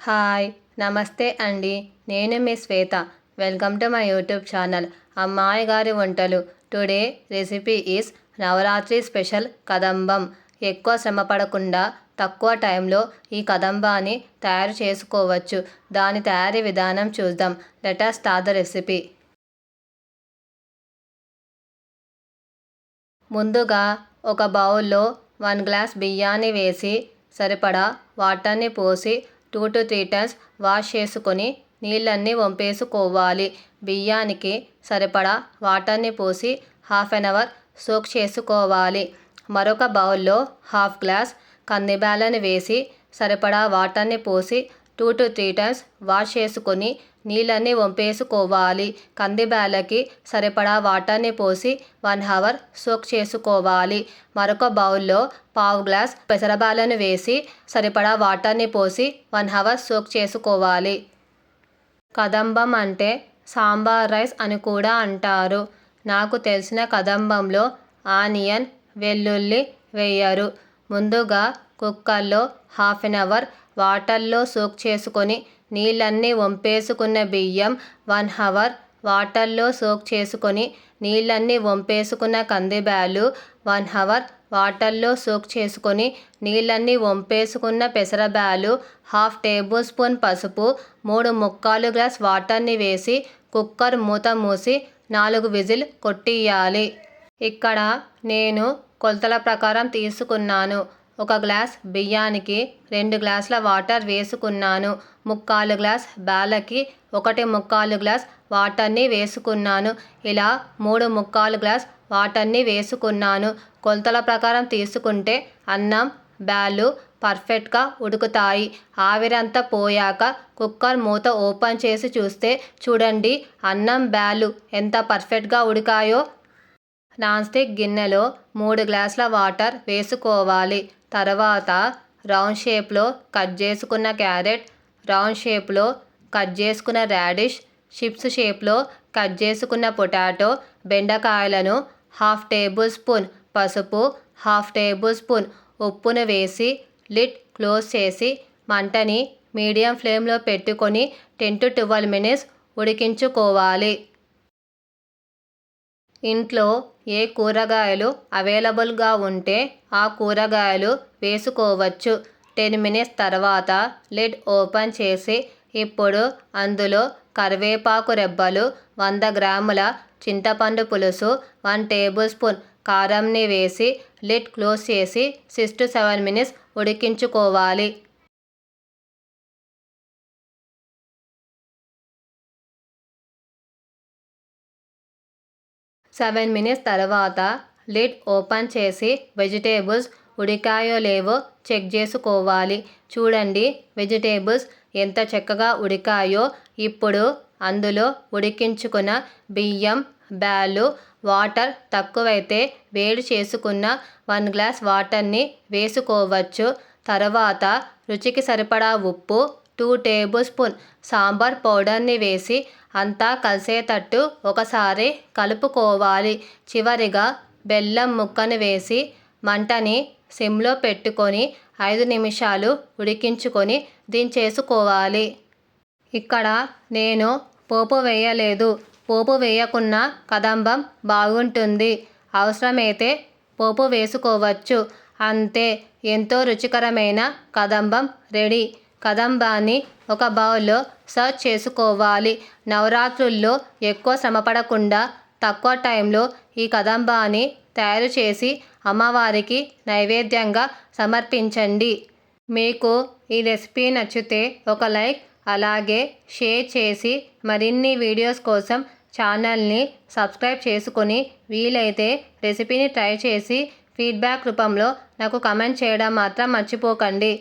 Hi నమస్తే అండి. నేను మీ Shweta. Welcome to my YouTube channel అమ్మాయి గారి వంటలు. Today recipe is Navratri special kadambam. ఎక్కువ శ్రమ పడకుండా తక్కువ టైంలో ఈ కదంబాన్ని తయారు చేసుకోవచ్చు. దాని తయారీ విధానం చూద్దాం. Let us start the recipe. ముందుగా ఒక బౌల్లో 1 గ్లాస్ బియ్యాన్ని వేసి సరిపడా వాటర్ని పోసి 2 to 3 times వాష్ చేసుకొని నీళ్ళన్నీ వంపేసుకోవాలి. బియ్యానికి సరిపడా వాటర్ని పోసి 1/2 hour సోక్ చేసుకోవాలి. మరొక బౌల్లో 1/2 గ్లాస్ కందిబ్యాళ్ళని వేసి సరిపడా వాటర్ని పోసి 2 to 3 times వాష్ చేసుకొని నీళ్ళన్నీ వంపేసుకోవాలి. కందిబ్యాళ్ళకి సరిపడా వాటర్ని పోసి 1 hour సోక్ చేసుకోవాలి. మరొక బౌల్లో 1/2 గ్లాస్ పెసరబ్యాళ్ళను వేసి సరిపడా వాటర్ని పోసి 1 hour సోక్ చేసుకోవాలి. కదంబం అంటే సాంబార్ రైస్ అని కూడా అంటారు. నాకు తెలిసిన కదంబంలో ఆనియన్, వెల్లుల్లి వేయరు. ముందుగా కుక్కర్లో 1/2 hour వాటర్లో సోక్ చేసుకొని నీళ్ళన్నీ వంపేసుకున్న బియ్యం, 1 hour వాటర్లో సోక్ చేసుకొని నీళ్ళన్నీ వంపేసుకున్న కందిబ్యాళ్ళు, 1 hour వాటర్లో సోక్ చేసుకొని నీళ్ళన్నీ వంపేసుకున్న పెసరబ్యాళ్ళు, 1/2 tablespoon పసుపు, 3/4 గ్లాస్ వాటర్ని వేసి కుక్కర్ మూత మూసి 4 విజిల్ కొట్టియాలి. ఇక్కడ నేను కొలతల ప్రకారం తీసుకున్నాను. 1 గ్లాస్ బియ్యానికి 2 గ్లాసుల వాటర్ వేసుకున్నాను. 3/4 గ్లాస్ బ్యాళ్ళకి 1/4 గ్లాస్ వాటర్ని వేసుకున్నాను. ఇలా 3/4 గ్లాస్ వాటర్ని వేసుకున్నాను. కొలతల ప్రకారం తీసుకుంటే అన్నం, బ్యాళ్ళు పర్ఫెక్ట్గా ఉడుకుతాయి. ఆవిరంతా పోయాక కుక్కర్ మూత ఓపెన్ చేసి చూస్తే చూడండి అన్నం, బ్యాళ్ళు ఎంత పర్ఫెక్ట్గా ఉడికాయో. నాన్ స్టిక్ గిన్నెలో 3 గ్లాసుల వాటర్ వేసుకోవాలి. తర్వాత రౌండ్ షేప్లో కట్ చేసుకున్న క్యారెట్, రౌండ్ షేప్లో కట్ చేసుకున్న రాడిష్, చిప్స్ షేప్లో కట్ చేసుకున్న పొటాటో, బెండకాయలను 1/2 tablespoon పసుపు, 1/2 tablespoon ఉప్పును వేసి లిడ్ క్లోజ్ చేసి మంటని మీడియం ఫ్లేమ్లో పెట్టుకొని 10 to 12 minutes ఉడికించుకోవాలి. ఇంట్లో ఏ కూరగాయలు అవైలబుల్గా ఉంటే ఆ కూరగాయలు వేసుకోవచ్చు. 10 minutes తర్వాత లిడ్ ఓపెన్ చేసి ఇప్పుడు అందులో కరివేపాకు రెబ్బలు, 100 గ్రాముల చింతపండు పులుసు, 1 tablespoon కారంని వేసి లిడ్ క్లోజ్ చేసి 6 to 7 minutes ఉడికించుకోవాలి. 7 minutes తర్వాత లిడ్ ఓపెన్ చేసి వెజిటేబుల్స్ ఉడికాయో లేవో చెక్ చేసుకోవాలి. చూడండి వెజిటేబుల్స్ ఎంత చక్కగా ఉడికాయో. ఇప్పుడు అందులో ఉడికించుకున్న బియ్యం, బ్యాళ్ళు, వాటర్ తక్కువైతే వేడి చేసుకున్న 1 గ్లాస్ వాటర్ని వేసుకోవచ్చు. తర్వాత రుచికి సరిపడా ఉప్పు, 2 tablespoon సాంబార్ పౌడర్ని వేసి అంతా కలిసేటట్టు ఒకసారి కలుపుకోవాలి. చివరిగా బెల్లం ముక్కను వేసి మంటని సిమ్లో పెట్టుకొని 5 నిమిషాలు ఉడికించుకొని దించేసుకోవాలి. ఇక్కడ నేను పోపు వేయలేదు. పోపు వేయకున్నా కదంబం బాగుంటుంది. అవసరమైతే పోపు వేసుకోవచ్చు. అంతే, ఎంతో రుచికరమైన కదంబం రెడీ. కదంబాన్ని ఒక బౌల్లో సర్వ్ చేసుకోవాలి. నవరాత్రుల్లో ఎక్కువ శ్రమపడకుండా తక్కువ టైంలో ఈ కదంబాన్ని తయారు చేసి అమ్మవారికి నైవేద్యంగా సమర్పించండి. మీకు ఈ రెసిపీ నచ్చితే ఒక లైక్, అలాగే షేర్ చేసి మరిన్ని వీడియోస్ కోసం ఛానల్ని సబ్స్క్రైబ్ చేసుకొని వీలైతే రెసిపీని ట్రై చేసి ఫీడ్బ్యాక్ రూపంలో నాకు కమెంట్ చేయడం మాత్రం మర్చిపోకండి.